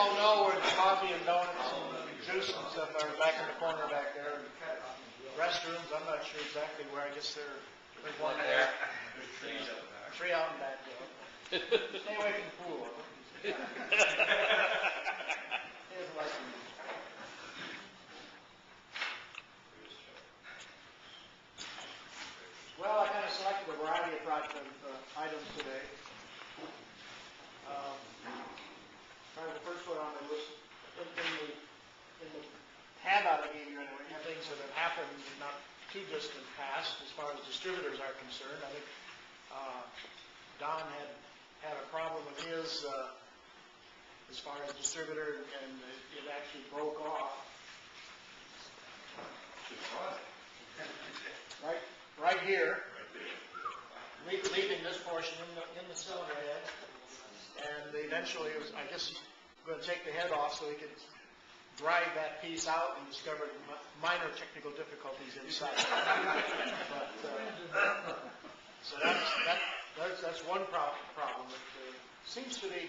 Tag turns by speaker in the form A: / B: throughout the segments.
A: all know where the coffee and donuts and juice and stuff are back in the corner back there. Restrooms, I'm not sure exactly where. I guess there's one there.
B: There's trees up there.
A: Tree out in back there. Stay away from the pool. He doesn't like me. Well, I kind of selected a variety of items today. Kind of the first one on the list, in the handout I gave you anyway, things that have happened not too distant past as far as distributors are concerned. I think Don had a problem with his as far as distributor, and it actually broke off. Right here, leaving this portion in the cylinder head, and eventually it was, I guess, going to take the head off so he could drive that piece out, and discovered minor technical difficulties inside. But, so that's one problem. It seems to be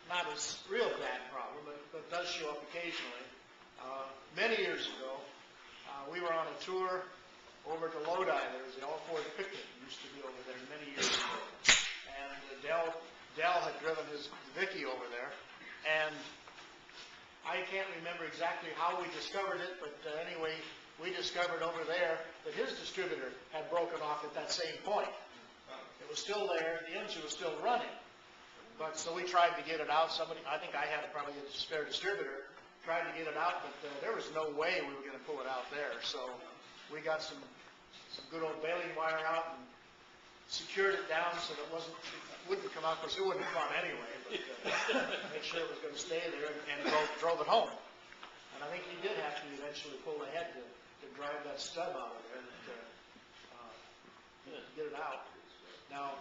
A: not a real bad problem, but does show up occasionally. Many years ago, we were on a tour over to Lodi. There was the all-Ford picnic used to be over there many years ago, and Dell had driven his Vicky over there, and I can't remember exactly how we discovered it, but anyway, we discovered over there that his distributor had broken off at that same point. It was still there, the engine was still running, but so we tried to get it out. Somebody, I think I had probably a spare distributor, tried to get it out, but there was no way we were going to pull it out there. So we got some good old baling wire out and secured it down so that it wouldn't come out, because it wouldn't come anyway, but make sure it was going to stay there, and drove it home. And I think he did have to eventually pull the head to drive that stub out of there and get it out. Now,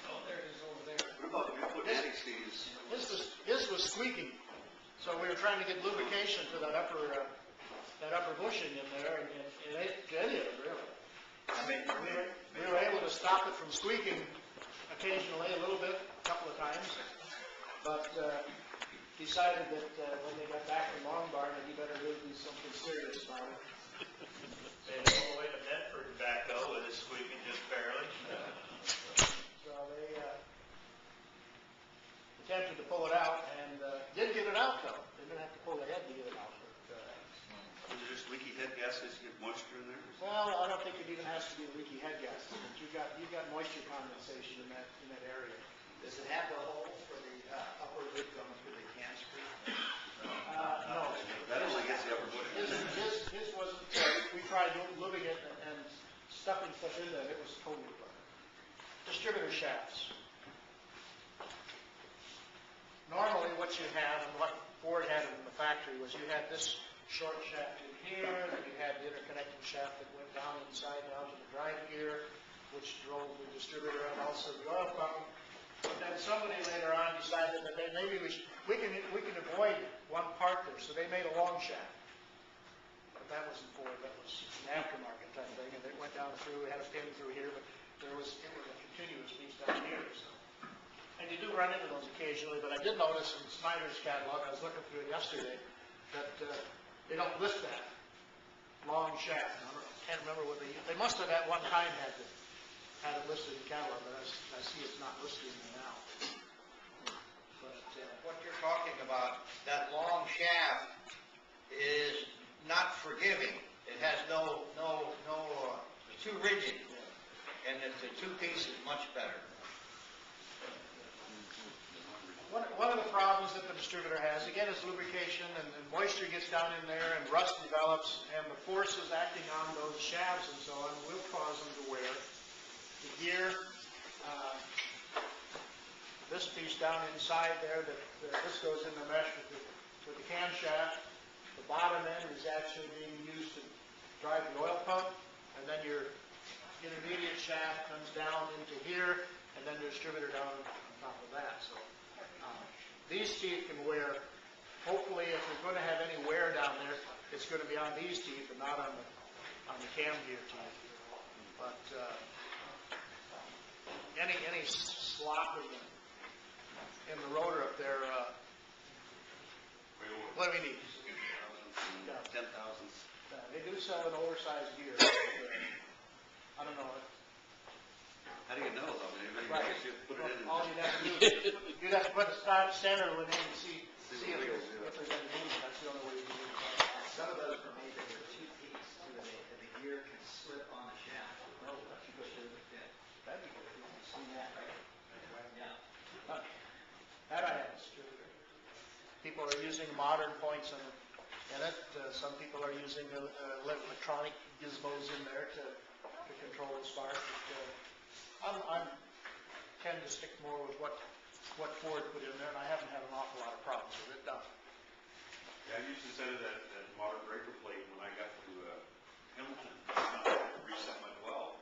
A: oh, there it is over there. His was squeaking, so we were trying to get lubrication to that upper bushing in there, and it ain't to any of it, really. I mean, we were able to stop it from squeaking occasionally, a little bit, a couple of times, but decided that when they got back from Lombard that he better really do something serious about it.
B: Made it all the way to Medford and back, though, with it squeaking just barely.
A: So they attempted to pull it out, and did get it out, though. They didn't have to pull the head to get it out.
C: Was it just leaky head gases? You get moisture in there?
A: Well, I don't think it even has to be leaky head gases, but you've got moisture condensation in that area.
D: Does it have the hole for the upper lid going through the can screw?
A: No.
C: That only gets the upper bush.
A: His wasn't. We tried moving it and stuffing stuff in there. It was totally fine. Distributor shafts. Normally, what you had and what Ford had in the factory was you had this short shaft in here, and you had the interconnecting shaft that went down inside down to the drive gear, which drove the distributor and also the oil pump. But then somebody later on decided that maybe we can avoid one part there, so they made a long shaft. But that wasn't Ford, that was an aftermarket type thing, and it went down through, it had a pin through here, but it was a continuous piece down here. So. And you do run into those occasionally, but I did notice in Snyder's catalog, I was looking through it yesterday, that they don't list that long shaft. I can't remember what they must have at one time had it listed in the catalog, but I see it's not listed in there now. But
D: What you're talking about, that long shaft is not forgiving. It has it's too rigid, and the two-piece is much better.
A: One of the problems that the distributor has, again, is lubrication, and moisture gets down in there, and rust develops, and the forces acting on those shafts and so on will cause them to wear. The gear, this piece down inside there, this goes in the mesh with the camshaft. The bottom end is actually being used to drive the oil pump, and then your intermediate shaft comes down into here, and then the distributor down on top of that. So these teeth can wear. Hopefully, if we're going to have any wear down there, it's going to be on these teeth and not on the cam gear teeth. But any slop in in the rotor up there, what do we need?
C: 10,000.
A: They do sell an oversized gear. I don't know.
C: How do you know though? Maybe
A: Right.
C: you should put it in.
A: All you'd have to do is, you'd have to put a center one in to see if there's any movement. That's the only way you can do it.
E: Some of those are made that are two peaks, so that the gear can slip on the shaft.
A: Oh, that's good.
E: Yeah.
A: That'd be good.
E: You've seen that, right? Yeah.
A: That I have. People are using modern points in it. Some people are using electronic gizmos in there to control the spark. But, I tend to stick more with what Ford put in there, and I haven't had an awful lot of problems with it.
F: Yeah, I used to set it at modern breaker plate when I got to Hamilton. Reset my well.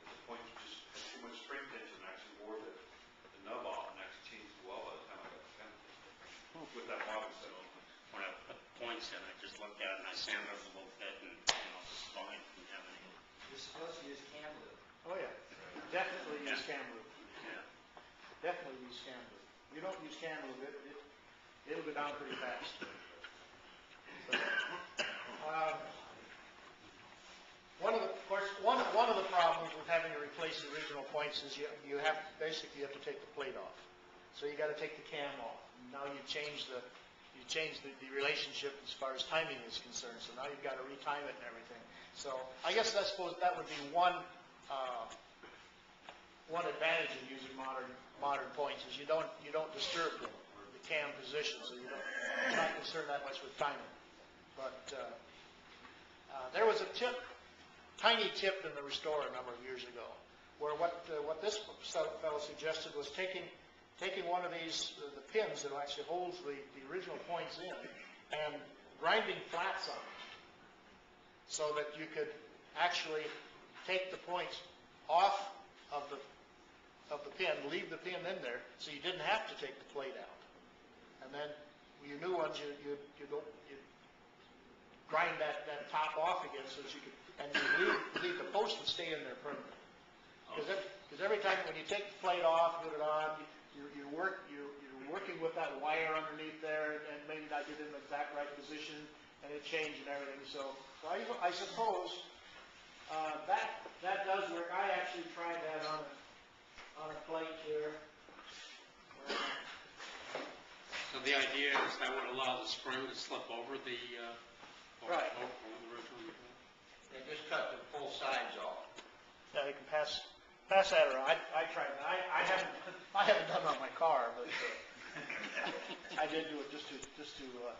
F: At the point, just had too much spring tension. I actually wore the nub off and actually changed the well by the time I got to Hamilton. With that model set on.
B: When I put points in, I just looked at it and I sanded it a little bit and, it's fine, didn't have any.
E: You're supposed to use cam lube.
A: Oh, yeah. Definitely use cam lube.
B: Yeah.
A: Definitely use cam lube. If you don't use cam lube, it'll go down pretty fast. One of the problems with having to replace the original points is you have to take the plate off. So you got to take the cam off. Now you change the relationship as far as timing is concerned. So now you've got to retime it and everything. So I guess I suppose that would be one advantage of using modern points is you don't disturb the cam position, so you're not concerned that much with timing. But there was a tiny tip in the Restore a number of years ago, where what this fellow suggested was taking one of these the pins that actually holds the original points in and grinding flats on it, so that you could actually take the points off of the pin, leave the pin in there, so you didn't have to take the plate out. And then your new ones, you grind that top off again, so that you could, and you leave the post would stay in there permanently. Because every time when you take the plate off, put it on, you're working with that wire underneath there, and maybe not get in the exact right position, and it changed and everything. So I suppose that does work. I actually tried that on a plate here.
G: So the idea is that would allow the spring to slip over the,
A: Right.
G: over the original.
D: They just cut the full sides off.
A: Yeah, you can pass that around. I tried that. I haven't done it on my car, but I did do it just to see what.